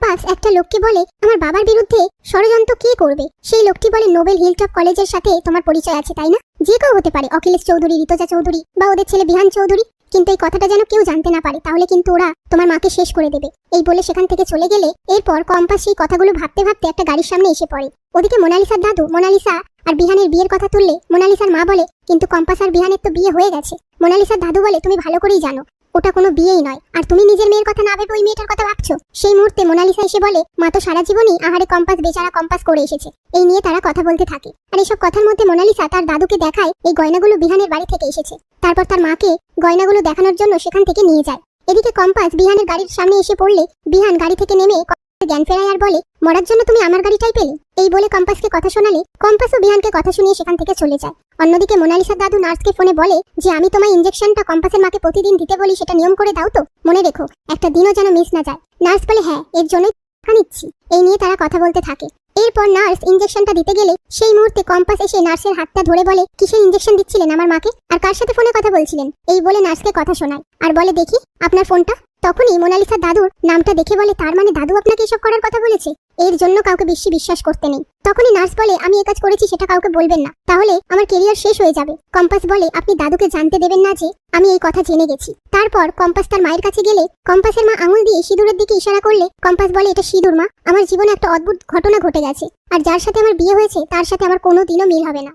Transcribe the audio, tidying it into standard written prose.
Compass একটা লোককে বলে আমার বাবার বিরুদ্ধে ষড়যন্ত্র কে করবে। সেই লোকটি বলে নোবেল হিলটপ কলেজের সাথে তোমার পরিচয় আছে তাই না? যে কেউ হতে পারে, অখিলেশ চৌধুরী, ঋতজা চৌধুরী বা ওদের ছেলে বিহান চৌধুরী, কিন্তু এই কথাটা যেন কেউ জানতে না পারে, তাহলে কিন্তু ওরা তোমার মাকে শেষ করে দেবে। এই বলে সেখান থেকে চলে গেলে এরপর কম্পাস সেই কথাগুলো ভাবতে ভাবতে একটা গাড়ির সামনে এসে পড়ে। ওদিকে মোনালিসার দাদু মোনালিসা আর বিহানের বিয়ের কথা তুললে মোনালিসার মা বলে কিন্তু কম্পাস আর বিহানের তো বিয়ে হয়ে গেছে। মোনালিসার দাদু বলে তুমি ভালো করেই জানো ওটা কোনো বিয়েই নয়, আর তুমি নিজের মেয়ের কথা না ভেবে ওই মেয়েটার কথা ভাবছো। সেই মুহূর্তে মোনালিসা এসে বলে মা তো সারা জীবনই আহারে কম্পাস বেচারা কম্পাস করে এসেছে। এই নিয়ে তারা কথা বলতে থাকে, আর এইসব কথার মধ্যে মোনালিসা তার দাদুকে দেখায় এই গয়নাগুলো বিহানের বাড়ি থেকে এসেছে। তারপর তার মাকে গয়নাগুলো দেখানোর জন্য সেখান থেকে নিয়ে যায়। এদিকে কম্পাস বিহানের গাড়ির সামনে এসে পড়লে বিহান গাড়ি থেকে নেমে জ্ঞান ফেরায় আর বলে মরার জন্য তুমি আমার গাড়িটাই পেলে। এই বলে কম্পাসকে কথা শোনালে কম্পাসও বিহানকে কথা শুনিয়ে সেখান থেকে চলে যায়। অন্যদিকে মোনালিসার দাদু নার্সকে ফোনে বলে যে আমি তোমার ইনজেকশনটা কম্পাসের মাকে প্রতিদিন দিতে বলি, সেটা নিয়ম করে দাও তো, মনে রেখো একটা দিনও যেন মিস না যায়। নার্স বলে হ্যাঁ, এর জন্যই টাকা নিচ্ছি। এই নিয়ে তারা কথা বলতে থাকে। এরপর নার্স ইনজেকশনটা দিতে গেলে সেই মুহূর্তে কম্পাস এসে নার্সের হাতটা ধরে বলে কিসের ইনজেকশন দিচ্ছিলেন আমার মাকে, আর কার সাথে ফোনে কথা বলছিলেন। এই বলে নার্সকে কথা শোনায় আর বলে দেখি আপনার ফোনটা। তখনই মোনালিসার দাদুর নামটা দেখে বলে তার মানে দাদু আপনাকে এসব করার কথা বলেছে, এর জন্য কাউকে বেশি বিশ্বাস করতে নেই। তখনই নার্স বলে আমি এই কাজ করেছি সেটা কাউকে বলবেন না, তাহলে আমার কেরিয়ার শেষ হয়ে যাবে। কম্পাস বলে আপনি দাদুকে জানতে দেবেন না যে আমি এই কথা জেনে গেছি। তারপর কম্পাস তার মায়ের কাছে গেলে কম্পাসের মা আঙুল দিয়ে সিঁদুরের দিকে ইশারা করলে কম্পাস বলে এটা সিঁদুর মা, আমার জীবনে একটা অদ্ভুত ঘটনা ঘটে গেছে, আর যার সাথে আমার বিয়ে হয়েছে তার সাথে আমার কোনোদিনও মিল হবে না।